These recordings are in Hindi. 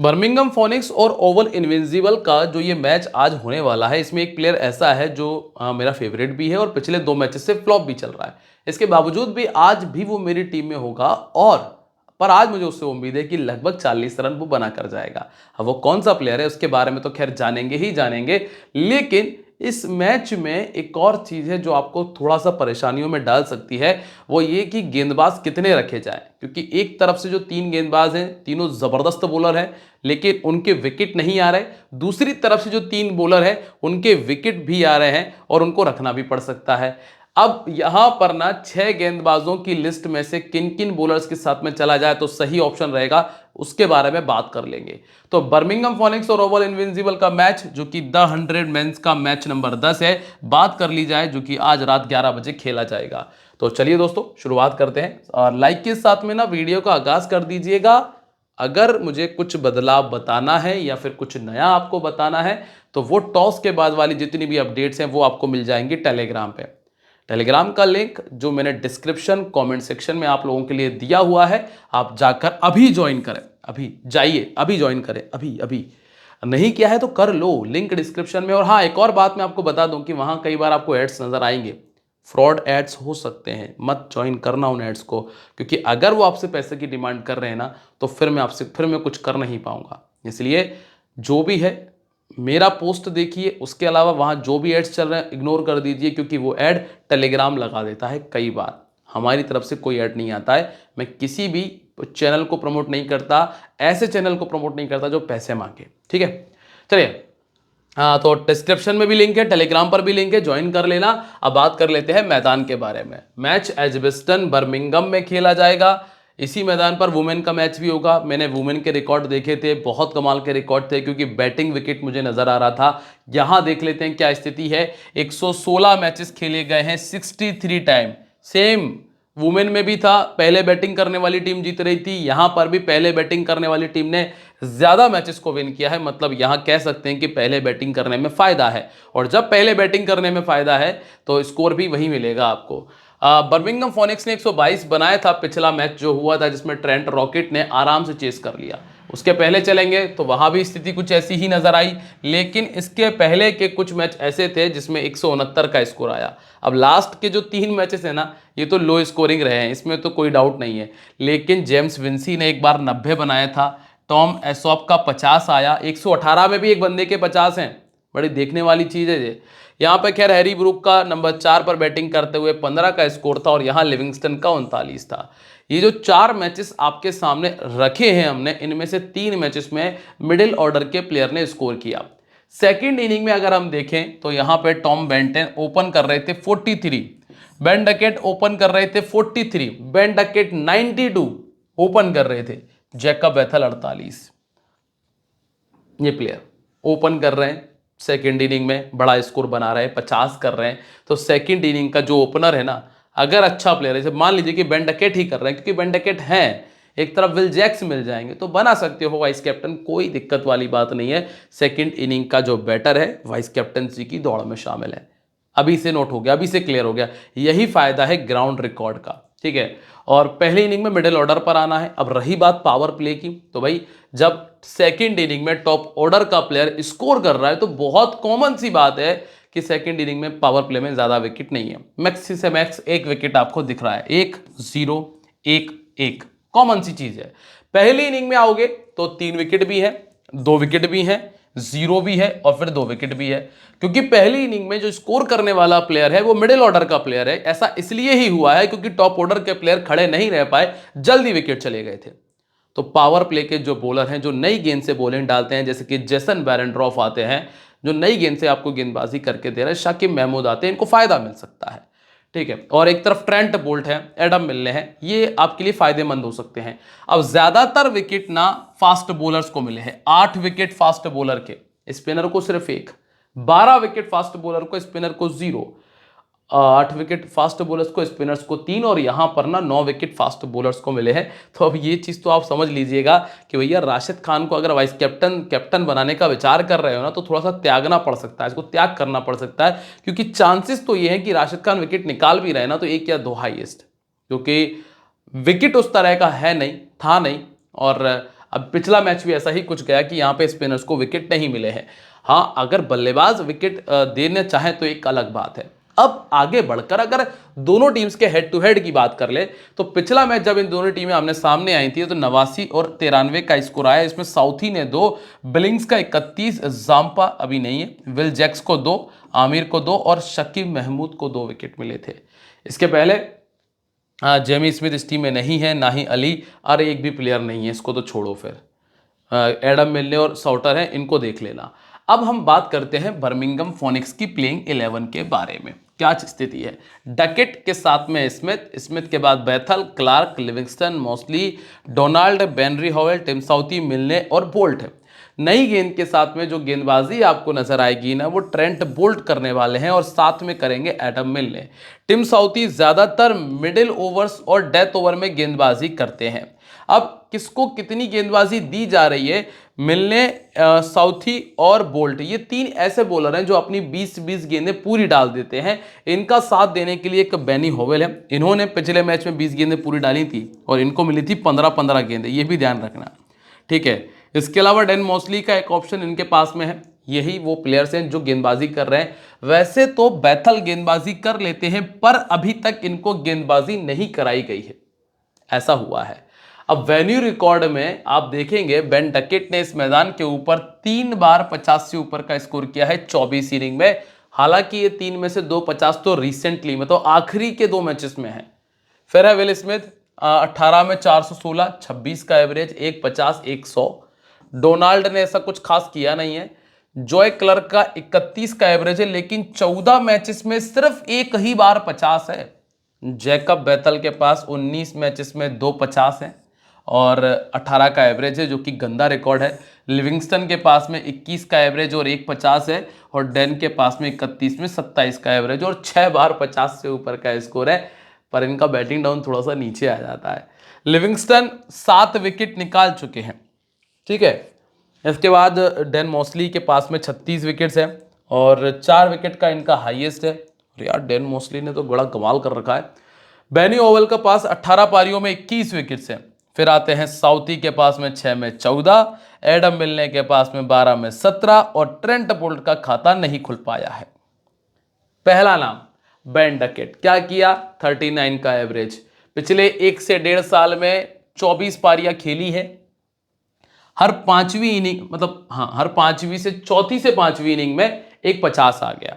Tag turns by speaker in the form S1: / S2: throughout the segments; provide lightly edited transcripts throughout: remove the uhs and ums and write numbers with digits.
S1: बर्मिंघम फोनिक्स और ओवल इनविंसिबल का जो ये मैच आज होने वाला है, इसमें एक प्लेयर ऐसा है जो मेरा फेवरेट भी है और पिछले 2 मैचेस से फ्लॉप भी चल रहा है। इसके बावजूद भी आज भी वो मेरी टीम में होगा और पर आज मुझे उससे उम्मीद है कि लगभग 40 रन वो बना कर जाएगा। अब वो कौन सा प्लेयर है उसके बारे में तो खैर जानेंगे ही जानेंगे, लेकिन इस मैच में एक और चीज है जो आपको थोड़ा सा परेशानियों में डाल सकती है, वो ये कि गेंदबाज कितने रखे जाएं, क्योंकि एक तरफ से जो 3 गेंदबाज हैं तीनों जबरदस्त बॉलर हैं लेकिन उनके विकेट नहीं आ रहे, दूसरी तरफ से जो 3 बॉलर हैं उनके विकेट भी आ रहे हैं और उनको रखना भी पड़ सकता है। अब यहां पर ना 6 गेंदबाजों की लिस्ट में से किन किन बॉलर्स के साथ में चला जाए तो सही ऑप्शन रहेगा, उसके बारे में बात कर लेंगे। तो बर्मिंघम फोनिक्स और ओवल इनविंसिबल का मैच जो कि द 100 मेंस का मैच नंबर 10 है, बात कर ली जाए, जो कि आज रात 11 बजे खेला जाएगा। तो चलिए दोस्तों शुरुआत करते हैं और लाइक के साथ में ना वीडियो का आगाज कर दीजिएगा। अगर मुझे कुछ बदलाव बताना है या फिर कुछ नया आपको बताना है तो वो टॉस के बाद वाली जितनी भी अपडेट्स हैं वो आपको मिल जाएंगी टेलीग्राम पे। टेलीग्राम का लिंक जो मैंने डिस्क्रिप्शन कमेंट सेक्शन में आप लोगों के लिए दिया हुआ है, आप जाकर अभी ज्वाइन करें, अभी जाइए अभी ज्वाइन करें, अभी अभी नहीं किया है तो कर लो, लिंक डिस्क्रिप्शन में। और हाँ, एक और बात मैं आपको बता दूं कि वहां कई बार आपको एड्स नजर आएंगे, फ्रॉड एड्स हो सकते हैं, मत ज्वाइन करना उन एड्स को, क्योंकि अगर वो आपसे पैसे की डिमांड कर रहे हैं ना तो फिर मैं कुछ कर नहीं पाऊंगा। इसलिए जो भी है मेरा पोस्ट देखिए, उसके अलावा वहां जो भी एड्स चल रहे हैं इग्नोर कर दीजिए, क्योंकि वो ऐड टेलीग्राम लगा देता है। कई बार हमारी तरफ से कोई ऐड नहीं आता है, मैं किसी भी चैनल को प्रमोट नहीं करता, ऐसे चैनल को प्रमोट नहीं करता जो पैसे मांगे, ठीक है। चलिए, हाँ, तो डिस्क्रिप्शन में भी लिंक है, टेलीग्राम पर भी लिंक है, ज्वाइन कर लेना। अब बात कर लेते हैं मैदान के बारे में। मैच एजबेस्टन बर्मिंघम में खेला जाएगा। इसी मैदान पर वुमेन का मैच भी होगा। मैंने वुमेन के रिकॉर्ड देखे थे, बहुत कमाल के रिकॉर्ड थे, क्योंकि बैटिंग विकेट मुझे नजर आ रहा था। यहां देख लेते हैं क्या स्थिति है। 116 मैचेस खेले गए हैं, 63 टाइम। सेम वुमेन में भी था, पहले बैटिंग करने वाली टीम जीत रही थी, यहां पर भी पहले बैटिंग करने वाली टीम ने ज्यादा मैचेस को विन किया है। मतलब यहां कह सकते हैं कि पहले बैटिंग करने में फायदा है, और जब पहले बैटिंग करने में फायदा है तो स्कोर भी वही मिलेगा आपको। बर्मिंघम फोनिक्स ने 122 बनाया था पिछला मैच जो हुआ था, जिसमें ट्रेंट रॉकेट ने आराम से चेस कर लिया। उसके पहले चलेंगे तो वहां भी स्थिति कुछ ऐसी ही नजर आई, लेकिन इसके पहले के कुछ मैच ऐसे थे जिसमें 169 का स्कोर आया। अब लास्ट के जो 3 मैचेस है ना, ये तो लो स्कोरिंग रहे हैं, इसमें तो कोई डाउट नहीं है। लेकिन जेम्स विंसी ने एक बार 90 बनाया था, टॉम एसॉप का 50 आया, 118 में भी एक बंदे के 50 हैं, बड़ी देखने वाली चीज़ है ये। यहाँ पे खैर हैरी ब्रूक का नंबर 4 पर बैटिंग करते हुए 15 का स्कोर था, और यहाँ लिविंगस्टन का 39 था। ये जो 4 मैचेस आपके सामने रखे हैं हमने, इनमें से 3 मैचेस में मिडिल ऑर्डर के प्लेयर ने स्कोर किया। सेकेंड इनिंग में अगर हम देखें तो यहाँ पे टॉम बेंटन ओपन कर रहे थे 43, बेन डकेट ओपन कर रहे थे 43, बेन डकेट 92 ओपन कर रहे थे, जैकब बेथल 48। ये प्लेयर ओपन कर रहे हैं सेकेंड इनिंग में, बड़ा स्कोर बना रहे हैं, 50 कर रहे हैं। तो सेकेंड इनिंग का जो ओपनर है ना, अगर अच्छा प्लेयर है, मान लीजिए कि बेन डकेट ही कर रहे हैं, क्योंकि बेन डकेट हैं, एक तरफ विल जैक्स मिल जाएंगे तो बना सकते हो वाइस कैप्टन, कोई दिक्कत वाली बात नहीं है। सेकेंड इनिंग का जो बैटर है वाइस कैप्टनसी की दौड़ में शामिल है। अभी से नोट हो गया, अभी से क्लियर हो गया, यही फायदा है ग्राउंड रिकॉर्ड का, ठीक है। और पहले इनिंग में मिडिल ऑर्डर पर आना है। अब रही बात पावर प्ले की, तो भाई जब सेकेंड इनिंग में टॉप ऑर्डर का प्लेयर स्कोर कर रहा है तो बहुत कॉमन सी बात है कि सेकेंड इनिंग में पावर प्ले में ज्यादा विकेट नहीं है, मैक्स से मैक्स 1 विकेट आपको दिख रहा है, 1-0 1-1, कॉमन सी चीज है। पहली इनिंग में आओगे तो 3 विकेट भी है, 2 विकेट भी है, 0 भी है और फिर 2 विकेट भी है, क्योंकि पहली इनिंग में जो स्कोर करने वाला प्लेयर है वो मिडिल ऑर्डर का प्लेयर है। ऐसा इसलिए ही हुआ है क्योंकि टॉप ऑर्डर के प्लेयर खड़े नहीं रह पाए, जल्दी विकेट चले गए थे। तो पावर प्ले के जो बॉलर हैं, जो नई गेंद से बॉलिंग डालते हैं, जैसे कि जेसन बैरेंड्रॉफ आते हैं, जो नई गेंद से आपको गेंदबाजी करके दे रहे हैं, शाकिब महमूद आते हैं, इनको फायदा मिल सकता है, ठीक है। और एक तरफ ट्रेंट बोल्ट है, एडम मिलने हैं, ये आपके लिए फायदेमंद हो सकते हैं। अब ज्यादातर विकेट ना फास्ट बॉलर्स को मिले हैं, 8 विकेट फास्ट बॉलर के, स्पिनर को सिर्फ 1, 12 विकेट फास्ट बॉलर को, स्पिनर को 0, 8 विकेट फास्ट बॉलर्स को, स्पिनर्स को 3, और यहां पर ना 9 विकेट फास्ट बॉलर्स को मिले हैं। तो अब ये चीज तो आप समझ लीजिएगा कि भैया राशिद खान को अगर वाइस कैप्टन बनाने का विचार कर रहे हो ना, तो थोड़ा सा त्यागना पड़ सकता है, इसको त्याग करना पड़ सकता है, क्योंकि चांसेस तो ये है कि राशिद खान विकेट निकाल भी रहे ना तो 1 या 2 हाईएस्ट, क्योंकि विकेट उस तरह का है नहीं, था नहीं। और अब पिछला मैच भी ऐसा ही कुछ गया कि यहाँ पे स्पिनर्स को विकेट नहीं मिले हैं। हाँ, अगर बल्लेबाज विकेट देना चाहे तो एक अलग बात है। अब आगे बढ़कर अगर दोनों टीम्स के हेड टू हेड की बात कर ले तो पिछला मैच जब इन दोनों टीमें आमने सामने आई थी तो 89 और 93 का स्कोर आया। इसमें साउथी ने 2, बिलिंग्स का 31, जाम्पा अभी नहीं है, विल जैक्स को 2, आमिर को 2 और शकीब महमूद को 2 विकेट मिले थे। इसके पहले जेमी स्मिथ इस टीम में नहीं है, ना ही अली, और एक भी प्लेयर नहीं है, इसको तो छोड़ो। फिर एडम मिलने और सॉर्टर हैं, इनको देख लेना। अब हम बात करते हैं बर्मिंघम फोनिक्स की प्लेइंग 11 के बारे में। क्या स्थिति है? डकेट के साथ में स्मिथ, स्मिथ के बाद Bethell, Clark, Livingstone, Mousley, Donald, Benny Howell, Tim Southee, Milne और बोल्ट है। नई गेंद के साथ में जो गेंदबाजी आपको नजर आएगी ना, वो ट्रेंट बोल्ट करने वाले हैं और साथ में करेंगे एडम मिलने। टिम साउथी ज्यादातर मिडिल ओवर्स और डेथ ओवर में गेंदबाजी करते हैं। अब किसको कितनी गेंदबाजी दी जा रही है? मिलने, साउथी और बोल्ट, ये 3 ऐसे बॉलर हैं जो अपनी 20-20 गेंदें पूरी डाल देते हैं। इनका साथ देने के लिए एक बेनी होवेल है, इन्होंने पिछले मैच में 20 गेंदें पूरी डाली थी और इनको मिली थी 15-15 गेंदें, ये भी ध्यान रखना, ठीक है। इसके अलावा डेन मॉसली का एक ऑप्शन इनके पास में है। यही वो प्लेयर्स हैं जो गेंदबाजी कर रहे हैं। वैसे तो बैथल गेंदबाजी कर लेते हैं पर अभी तक इनको गेंदबाजी नहीं कराई गई है, ऐसा हुआ है। अब वेन्यू रिकॉर्ड में आप देखेंगे बेन डकेट ने इस मैदान के ऊपर 3 बार 50 से ऊपर का स्कोर किया है 24 इनिंग में। हालांकि ये 3 में से 2 50 तो रिसेंटली में, तो आखिरी के 2 मैचेस में है। फिर है विल स्मिथ, 18 में 416, 26 का एवरेज, 150, 100। डोनाल्ड ने ऐसा कुछ खास किया नहीं है। जॉय क्लर्क का 31 का एवरेज है, लेकिन 14 मैचेस में सिर्फ एक ही बार 50 है। जैकब बैथल के पास 19 मैचेस में 2 50 है और 18 का एवरेज है, जो कि गंदा रिकॉर्ड है। लिविंगस्टन के पास में 21 का एवरेज और 1 50 है और डेन के पास में 31 में 27 का एवरेज और 6 बार 50 से ऊपर का स्कोर है, पर इनका बैटिंग डाउन थोड़ा सा नीचे आ जाता है। लिविंगस्टन 7 विकेट निकाल चुके हैं, ठीक है। इसके बाद डेन मॉसली के पास में 36 विकेट्स हैं और 4 विकेट का इनका हाईएस्ट है। और यार डेन मॉसली ने तो बड़ा कमाल कर रखा है। बेनी ओवल के पास 18 पारियों में 21 विकेट्स हैं। फिर आते हैं साउथी के पास में 6 में 14, एडम मिलने के पास में 12 में 17 और ट्रेंट बोल्ट का खाता नहीं खुल पाया है। पहला नाम बेन डकेट, क्या किया? 39 का एवरेज, पिछले 1 से 1.5 साल में 24 पारियां खेली है। हर 5वीं इनिंग, मतलब हाँ, हर 5वीं से चौथी से 5वीं इनिंग में एक 50 आ गया।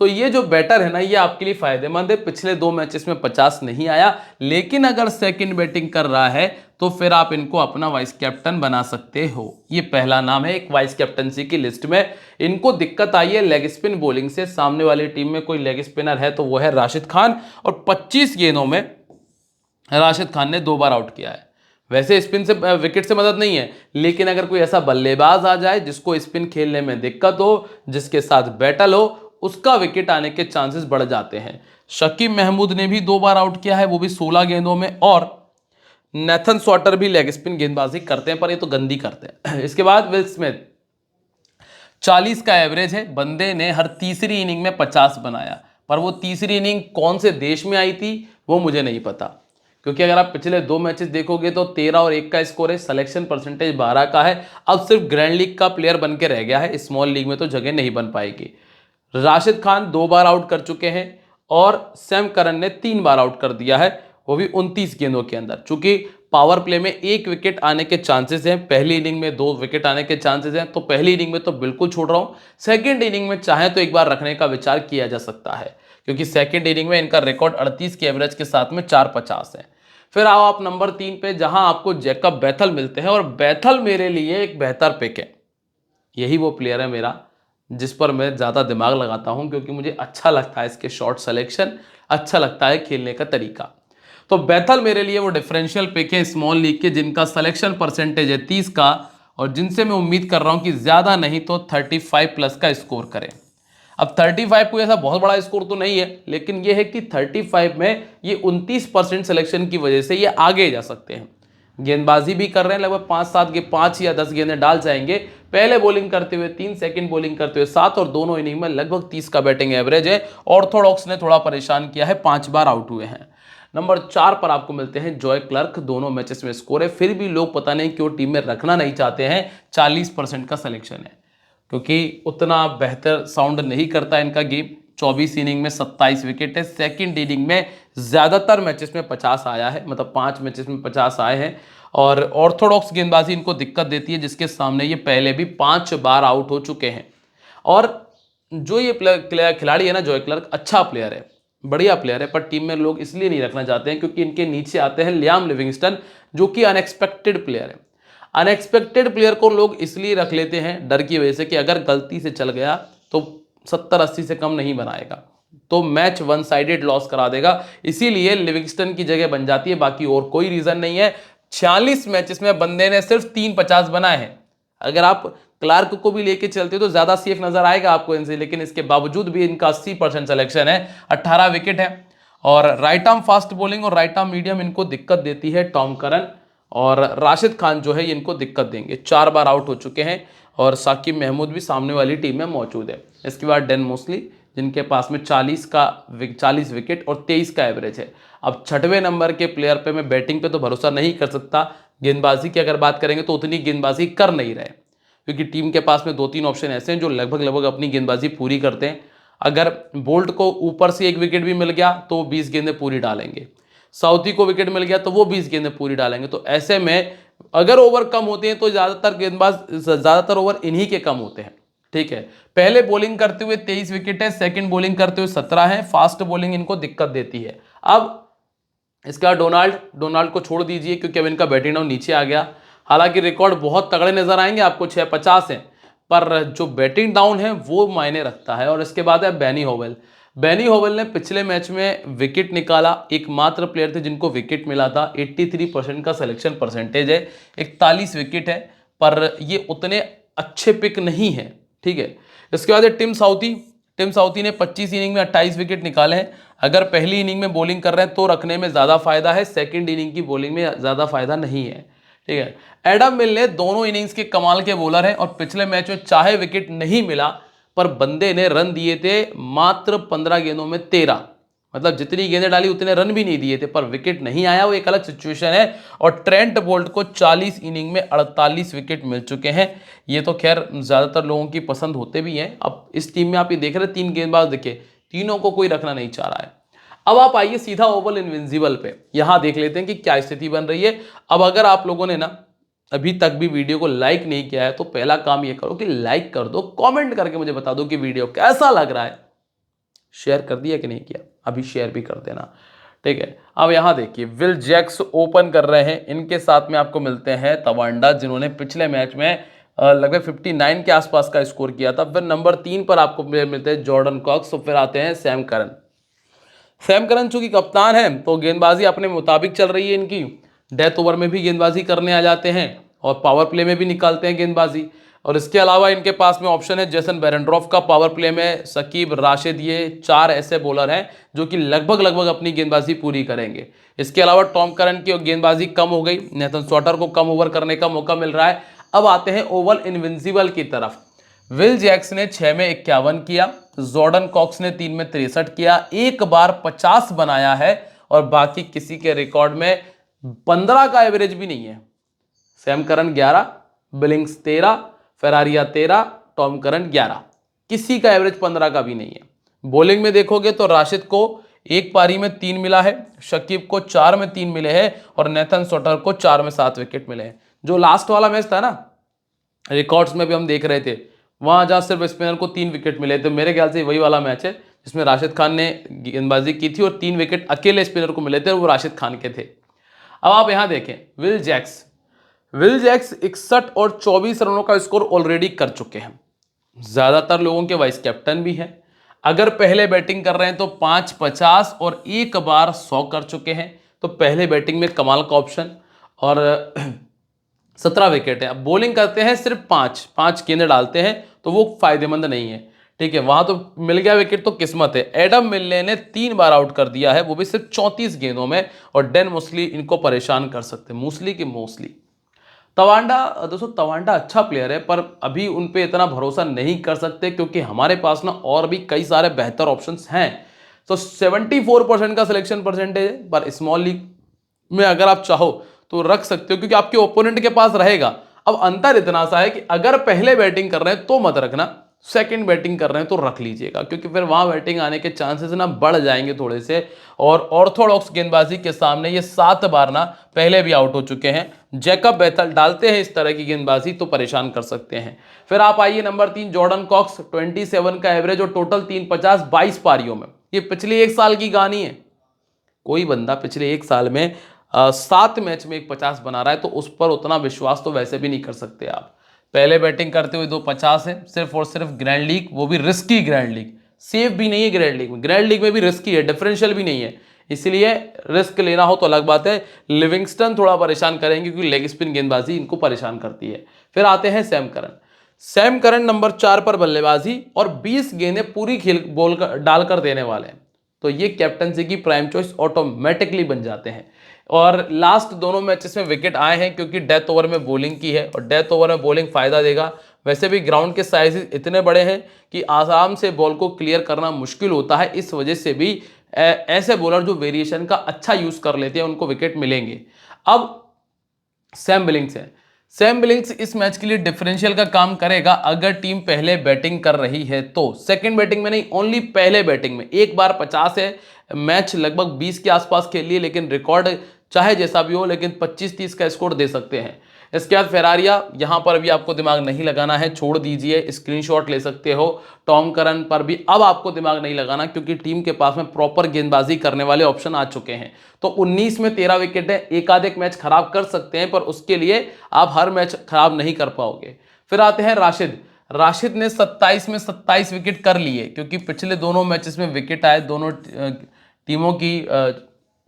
S1: तो ये जो बैटर है ना, ये आपके लिए फायदेमंद है। पिछले 2 मैचेस में 50 नहीं आया, लेकिन अगर सेकंड बैटिंग कर रहा है तो फिर आप इनको अपना वाइस कैप्टन बना सकते हो। ये पहला नाम है एक वाइस कैप्टनसी की लिस्ट में। इनको दिक्कत आई है लेग स्पिन बॉलिंग से। सामने वाली टीम में कोई लेग स्पिनर है तो वो है राशिद खान, और 25 गेंदों में राशिद खान ने 2 बार आउट किया है। वैसे स्पिन से, विकेट से मदद नहीं है, लेकिन अगर कोई ऐसा बल्लेबाज आ जाए जिसको स्पिन खेलने में दिक्कत हो, जिसके साथ बैटल हो, उसका विकेट आने के चांसेस बढ़ जाते हैं। शकीब महमूद ने भी 2 बार आउट किया है, वो भी 16 गेंदों में, और नेथन सॉटर भी लेग स्पिन गेंदबाजी करते हैं पर ये तो गंदी करते हैं। इसके बाद विल स्मिथ, 40 का एवरेज है। बंदे ने हर तीसरी इनिंग में 50 बनाया, पर वो तीसरी इनिंग कौन से देश में आई थी वो मुझे नहीं पता, क्योंकि अगर आप पिछले 2 मैचेस देखोगे तो 13 और 1 का स्कोर है, सिलेक्शन परसेंटेज 12 का है। अब सिर्फ ग्रैंड लीग का प्लेयर बन के रह गया है, स्मॉल लीग में तो जगह नहीं बन पाएगी। राशिद खान 2 बार आउट कर चुके हैं और सैम करन ने 3 बार आउट कर दिया है, वो भी 29 गेंदों के अंदर। चूंकि पावर प्ले में 1 विकेट आने के चांसेस हैं, पहली इनिंग में 2 विकेट आने के चांसेस हैं, तो पहली इनिंग में तो बिल्कुल छोड़ रहा हूं। सेकंड इनिंग में चाहे तो एक बार रखने का विचार किया जा सकता है, क्योंकि सेकंड इनिंग में इनका रिकॉर्ड 38 के एवरेज के साथ में 450 है। फिर आओ आप नंबर 3 पे, जहां आपको जैकब बैथल मिलते हैं, और बैथल मेरे लिए एक बेहतर पिक है। यही वो प्लेयर है मेरा जिस पर मैं ज़्यादा दिमाग लगाता हूं, क्योंकि मुझे अच्छा लगता है इसके शॉट सिलेक्शन, अच्छा लगता है खेलने का तरीका। तो बैथल मेरे लिए वो डिफरेंशियल पिक है स्मॉल लीग के, जिनका सिलेक्शन परसेंटेज है 30 का, और जिनसे मैं उम्मीद कर रहा हूं कि ज़्यादा नहीं तो 35 प्लस का स्कोर करें। अब 35 कोई ऐसा बहुत बड़ा स्कोर तो नहीं है, लेकिन ये है कि 35 में ये 29% सिलेक्शन की वजह से ये आगे जा सकते हैं। गेंदबाजी भी कर रहे हैं, लगभग 5 या 10 गेंदें डाल जाएंगे। पहले बॉलिंग करते हुए 3, सेकंड बॉलिंग करते हुए 7, और दोनों इनिंग में लगभग 30 का बैटिंग एवरेज है। ऑर्थोडॉक्स ने थोड़ा परेशान किया है, 5 बार आउट हुए हैं। नंबर 4 पर आपको मिलते हैं जॉय क्लर्क, दोनों मैचेस में स्कोर है, फिर भी लोग पता नहीं क्यों टीम में रखना नहीं चाहते हैं। 40% का सिलेक्शन है क्योंकि उतना बेहतर साउंड नहीं करता इनका गेम। 24 इनिंग में 27 विकेट है, सेकंड इनिंग में ज़्यादातर मैचेस में 50 आया है, मतलब 5 मैचेस में 50 आए हैं। और ऑर्थोडॉक्स गेंदबाजी इनको दिक्कत देती है, जिसके सामने ये पहले भी 5 बार आउट हो चुके हैं। और जो ये खिलाड़ी है ना, जॉय क्लर्क, अच्छा प्लेयर है, बढ़िया प्लेयर है, पर टीम में लोग इसलिए नहीं रखना चाहते हैं क्योंकि इनके नीचे आते हैं लियाम लिविंगस्टन, जो कि अनएक्सपेक्टेड प्लेयर है। अनएक्सपेक्टेड प्लेयर को लोग इसलिए रख लेते हैं डर की वजह से कि अगर गलती से चल गया तो 70-80 से कम नहीं बनाएगा, तो मैच वन साइडेड लॉस करा देगा, इसीलिए लिविंगस्टन की जगह बन जाती है, बाकी और कोई रीजन नहीं है। 46 मैचेस में बंदे ने सिर्फ 3 50 बनाए हैं। अगर आप क्लार्क को भी लेके चलते तो ज्यादा सेफ नजर आएगा आपको इनसे, लेकिन इसके बावजूद भी इनका 80% सिलेक्शन है, 18 विकेट है। और राइट आर्म फास्ट बॉलिंग और राइट आर्म मीडियम इनको दिक्कत देती है टॉम करन, और राशिद खान जो है इनको दिक्कत देंगे। 4 बार आउट हो चुके हैं, और साकिब महमूद भी सामने वाली टीम में मौजूद है। इसके बाद डेन मोस्ली, जिनके पास में 40 विकेट और 23 का एवरेज है। अब 6वें नंबर के प्लेयर पे मैं बैटिंग पे तो भरोसा नहीं कर सकता, गेंदबाजी की अगर बात करेंगे तो उतनी गेंदबाजी कर नहीं रहे, क्योंकि टीम के पास में 2-3 ऑप्शन ऐसे हैं जो लगभग अपनी गेंदबाजी पूरी करते हैं। अगर बोल्ट को ऊपर से 1 विकेट भी मिल गया तो वो 20 गेंदें पूरी डालेंगे, साउथी को विकेट मिल गया तो वो 20 गेंदें पूरी डालेंगे। तो ऐसे में अगर ओवर कम होते हैं तो ज़्यादातर ओवर इन्हीं के कम होते हैं, ठीक है। पहले बॉलिंग करते हुए 23 विकेट है, सेकंड बॉलिंग करते हुए 17 है, फास्ट बॉलिंग इनको दिक्कत देती है। अब इसका डोनाल्ड को छोड़ दीजिए क्योंकि अब इनका बैटिंग डाउन नीचे आ गया। हालांकि रिकॉर्ड बहुत तगड़े नजर आएंगे आपको, 650 है, पर जो बैटिंग डाउन है वो मायने रखता है। और इसके बाद है बेनी होवेल ने पिछले मैच में विकेट निकाला, एकमात्र प्लेयर थे जिनको विकेट मिला था। 83% का सिलेक्शन परसेंटेज है, 41 विकेट है, पर ये उतने अच्छे पिक नहीं है, ठीक है। इसके बाद है टिम साउथी ने 25 इनिंग में 28 विकेट निकाले हैं। अगर पहली इनिंग में बॉलिंग कर रहे हैं तो रखने में ज़्यादा फायदा है, सेकंड इनिंग की बॉलिंग में ज़्यादा फायदा नहीं है, ठीक है। एडम मिलने दोनों इनिंग्स के कमाल के बॉलर हैं, और पिछले मैच में चाहे विकेट नहीं मिला पर बंदे ने रन दिए थे मात्र 15 गेंदों में 13, मतलब जितनी गेंदें डाली उतने रन भी नहीं दिए थे, पर विकेट नहीं आया, वो एक अलग सिचुएशन है। और ट्रेंट बोल्ट को 40 इनिंग में 48 विकेट मिल चुके हैं। ये तो खैर ज़्यादातर लोगों की पसंद होते भी हैं। अब इस टीम में आप ये देख रहे हैं 3 गेंदबाज, देखिए तीनों को कोई रखना नहीं चाह रहा है। अब आप आइए सीधा ओवल इनविंसिबल पे, यहां देख लेते हैं कि क्या स्थिति बन रही है। अब अगर आप लोगों ने ना अभी तक भी वीडियो को लाइक नहीं किया है तो पहला काम ये करो कि लाइक कर दो, कमेंट करके मुझे बता दो कि वीडियो कैसा लग रहा है। शेयर कर दिया कि नहीं किया, अभी शेयर भी कर देना, ठीक है। अब यहां देखिए विल जैक्स ओपन कर रहे हैं, इनके साथ में आपको मिलते हैं तवांडा, जिन्होंने पिछले मैच में लगभग 59 के आसपास का स्कोर किया था। फिर नंबर 3 पर आपको मिलते हैं जॉर्डन कॉक्स, और फिर आते हैं सैम करन चूंकि कप्तान है तो गेंदबाजी अपने मुताबिक चल रही है इनकी। डेथ ओवर में भी गेंदबाजी करने आ जाते हैं और पावर प्ले में भी निकालते हैं गेंदबाजी। और इसके अलावा इनके पास में ऑप्शन है जेसन बेरेंड्रॉफ का पावर प्ले में, सकीब, राशिद, ये 4 ऐसे बॉलर हैं जो कि लगभग अपनी गेंदबाजी पूरी करेंगे। इसके अलावा टॉम करन की गेंदबाजी कम हो गई, नेथन सॉटर को कम ओवर करने का मौका मिल रहा है। अब आते हैं ओवल इनविंसिबल की तरफ। विल जैक्स ने 6 में 51 किया, जॉर्डन कॉक्स ने 3 में 63 किया, एक बार 50 बनाया है, और बाकी किसी के रिकॉर्ड में 15 का एवरेज भी नहीं है। Sam Curran 11, Billings 13, फेरारिया 13, Tom Curran 11, किसी का एवरेज 15 का भी नहीं है। बॉलिंग में देखोगे तो राशिद को एक पारी में 3 मिला है, शकीब को 4 में 3 मिले हैं, और नेथन सॉटर को 4 में 7 विकेट मिले हैं। जो लास्ट वाला मैच था ना, रिकॉर्ड्स में भी हम देख रहे थे, वहां जहां सिर्फ स्पिनर को 3 विकेट मिले थे, मेरे ख्याल से वही वाला मैच है जिसमें राशिद खान ने गेंदबाजी की थी और 3 विकेट अकेले स्पिनर को मिले थे, वो राशिद खान के थे। अब आप यहां देखें विल जैक्स 61 और 24 रनों का स्कोर ऑलरेडी कर चुके हैं, ज्यादातर लोगों के वाइस कैप्टन भी हैं। अगर पहले बैटिंग कर रहे हैं तो 5 50 और एक बार 100 कर चुके हैं, तो पहले बैटिंग में कमाल का ऑप्शन। और 17 विकेट है। अब बॉलिंग करते हैं सिर्फ 5 गेंदें डालते हैं तो वो फायदेमंद नहीं है, ठीक है। वहां तो मिल गया विकेट तो किस्मत है। एडम मिलने ने 3 बार आउट कर दिया है, वो भी सिर्फ 34 गेंदों में, और डेन मोस्ली इनको परेशान कर सकते हैं, मोस्ली। दोस्तों तवांडा अच्छा प्लेयर है, पर अभी उन पे इतना भरोसा नहीं कर सकते क्योंकि हमारे पास ना और भी कई सारे बेहतर ऑप्शंस हैं। तो 74% का सिलेक्शन परसेंटेज है, पर स्मॉल लीग में अगर आप चाहो तो रख सकते हो क्योंकि आपके ओपोनेंट के पास रहेगा। अब अंतर इतना सा है कि अगर पहले बैटिंग कर रहे हैं तो मत रखना, सेकंड बैटिंग कर रहे हैं तो रख लीजिएगा, क्योंकि फिर वहां बैटिंग आने के चांसेस ना बढ़ जाएंगे थोड़े से। और ऑर्थोडॉक्स गेंदबाजी के सामने ये 7 बार ना पहले भी आउट हो चुके हैं। जैकब बेथल डालते हैं इस तरह की गेंदबाजी तो परेशान कर सकते हैं। फिर आप आइए नंबर 3 जॉर्डन कॉक्स, 27 का एवरेज और टोटल 350 22 पारियों में। ये पिछले 1 साल की कहानी है। कोई बंदा पिछले 1 साल में 7 मैच में 150 बना रहा है तो उस पर उतना विश्वास तो वैसे भी नहीं कर सकते आप। पहले बैटिंग करते हुए 250 है, सिर्फ और सिर्फ ग्रैंड लीग, वो भी रिस्की ग्रैंड लीग, सेफ भी नहीं है ग्रैंड लीग में। ग्रैंड लीग में भी रिस्की है, डिफरेंशियल भी नहीं है, इसलिए रिस्क लेना हो तो अलग बात है। लिविंगस्टन थोड़ा परेशान करेंगे क्योंकि लेग स्पिन गेंदबाजी इनको परेशान करती है। फिर आते हैं Sam Curran. Sam Curran number 4 पर बल्लेबाजी और 20 गेंदें पूरी खेल बॉल डालकर देने वाले हैं, तो ये कैप्टनसी की प्राइम चॉइस ऑटोमेटिकली बन जाते हैं। और लास्ट दोनों मैचेस में विकेट आए हैं क्योंकि डेथ ओवर में बॉलिंग की है, और डेथ ओवर में बॉलिंग फायदा देगा। वैसे भी ग्राउंड के साइजेस इतने बड़े हैं कि आराम से बॉल को क्लियर करना मुश्किल होता है, इस वजह से भी ऐसे बॉलर जो वेरिएशन का अच्छा यूज कर लेते हैं उनको विकेट मिलेंगे। अब सैम बिलिंग्स है। सैम बिलिंग्स इस मैच के लिए डिफरेंशियल का काम करेगा अगर टीम पहले बैटिंग कर रही है तो। सेकंड बैटिंग में नहीं, ओनली पहले बैटिंग में। एक बार 50 है, मैच लगभग 20 के आसपास खेल लिए, लेकिन रिकॉर्ड चाहे जैसा भी हो लेकिन 25-30 का स्कोर दे सकते हैं। इसके बाद फेरारिया, यहां पर भी आपको दिमाग नहीं लगाना है, छोड़ दीजिए, स्क्रीनशॉट ले सकते हो। टॉम करन पर भी अब आपको दिमाग नहीं लगाना क्योंकि टीम के पास में प्रॉपर गेंदबाजी करने वाले ऑप्शन आ चुके हैं। तो 19 में 13 विकेट है, एक आध एक मैच खराब कर सकते हैं पर उसके लिए आप हर मैच खराब नहीं कर पाओगे। फिर आते हैं राशिद। राशिद ने 27 में 27 विकेट कर लिए क्योंकि पिछले दोनों मैचेस में विकेट आए, दोनों टीमों की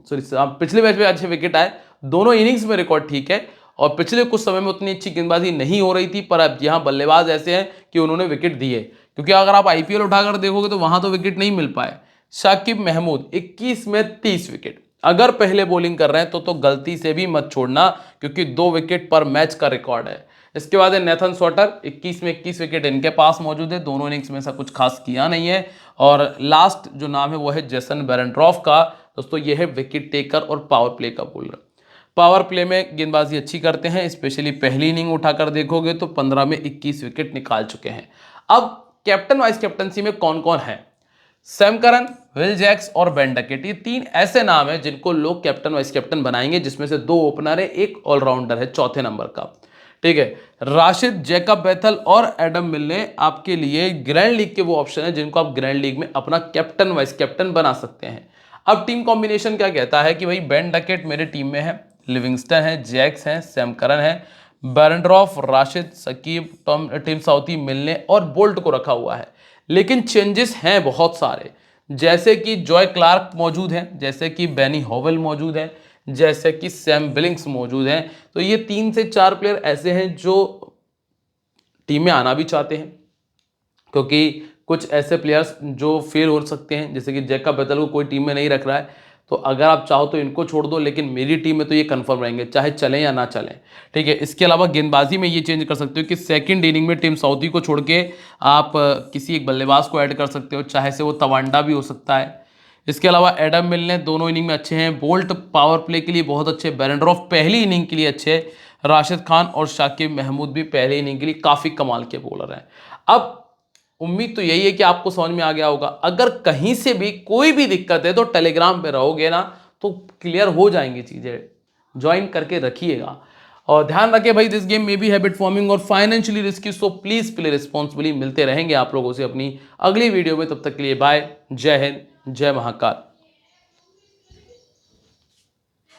S1: पिछले मैच में अच्छे विकेट आए, दोनों इनिंग्स में रिकॉर्ड ठीक है। और पिछले कुछ समय में उतनी अच्छी गेंदबाजी नहीं हो रही थी, पर अब यहाँ बल्लेबाज ऐसे हैं कि उन्होंने विकेट दिए, क्योंकि अगर आप आईपीएल उठाकर देखोगे तो वहां तो विकेट नहीं मिल पाए। शाकिब महमूद 21 में 30 विकेट। अगर पहले बॉलिंग कर रहे हैं तो गलती से भी मत छोड़ना क्योंकि 2 विकेट पर मैच का रिकॉर्ड है। इसके बाद है नेथन स्वॉटर, 21 में 21 विकेट इनके पास मौजूद है, दोनों इनिंग्स में ऐसा कुछ खास किया नहीं है। और लास्ट जो नाम है वो है जेसन बेरेंड्रॉफ का। दोस्तों ये है विकेट टेकर और पावर प्ले का बॉलर। पावर प्ले में गेंदबाजी अच्छी करते हैं, स्पेशली पहली इनिंग उठाकर देखोगे तो 15 में 21 विकेट निकाल चुके हैं। अब कैप्टन वाइस कैप्टनसी में कौन कौन है? सैम करन, विल जैक्स और बेन डकेट, ये 3 ऐसे नाम हैं जिनको लोग कैप्टन वाइस कैप्टन बनाएंगे, जिसमें से 2 ओपनर है, एक ऑलराउंडर है चौथे नंबर का। ठीक है, राशिद, जैकब बेथल और एडम मिलने आपके लिए ग्रैंड लीग के वो ऑप्शन है जिनको आप ग्रैंड लीग में अपना कैप्टन वाइस कैप्टन बना सकते हैं। अब टीम कॉम्बिनेशन क्या कहता है कि भाई बेन डकेट मेरे टीम में है, लिविंगस्टन है, जैक्स है, सैम करन है, बेरेंड्रॉफ, Rashid, Shakib, Tim Southee, Milne और बोल्ट को रखा हुआ है। लेकिन चेंजेस हैं बहुत सारे, जैसे कि जॉय क्लार्क मौजूद हैं, जैसे कि बेनी हॉवेल मौजूद है, जैसे कि सैम बिलिंग्स मौजूद हैं। तो ये 3 से 4 प्लेयर ऐसे हैं जो टीम में आना भी चाहते हैं, क्योंकि कुछ ऐसे प्लेयर्स जो फेल हो सकते हैं, जैसे कि जैकब बेथल को कोई टीम में नहीं रख रहा है, तो अगर आप चाहो तो इनको छोड़ दो, लेकिन मेरी टीम में तो ये कंफर्म रहेंगे चाहे चलें या ना चलें। ठीक है, इसके अलावा गेंदबाजी में ये चेंज कर सकते हो कि सेकंड इनिंग में टिम साउथी को छोड़ के आप किसी एक बल्लेबाज को ऐड कर सकते हो, चाहे से वो तवांडा भी हो सकता है। इसके अलावा एडम मिलने दोनों इनिंग में अच्छे हैं, बोल्ट पावर प्ले के लिए बहुत अच्छे, बेरेंड्रॉफ पहली इनिंग के लिए अच्छे, राशिद खान और शाकिब महमूद भी पहली इनिंग के लिए काफ़ी कमाल के बॉलर हैं। अब उम्मीद तो यही है कि आपको समझ में आ गया होगा। अगर कहीं से भी कोई भी दिक्कत है तो टेलीग्राम पे रहोगे ना तो क्लियर हो जाएंगी चीज़ें, ज्वाइन करके रखिएगा। और ध्यान रखिए भाई, दिस गेम में भी हैबिट फॉर्मिंग और financially risky, so please play responsibly. मिलते रहेंगे आप लोगों से अपनी अगली वीडियो में, तब तक के लिए बाय, जय हिंद, जय महाकाल।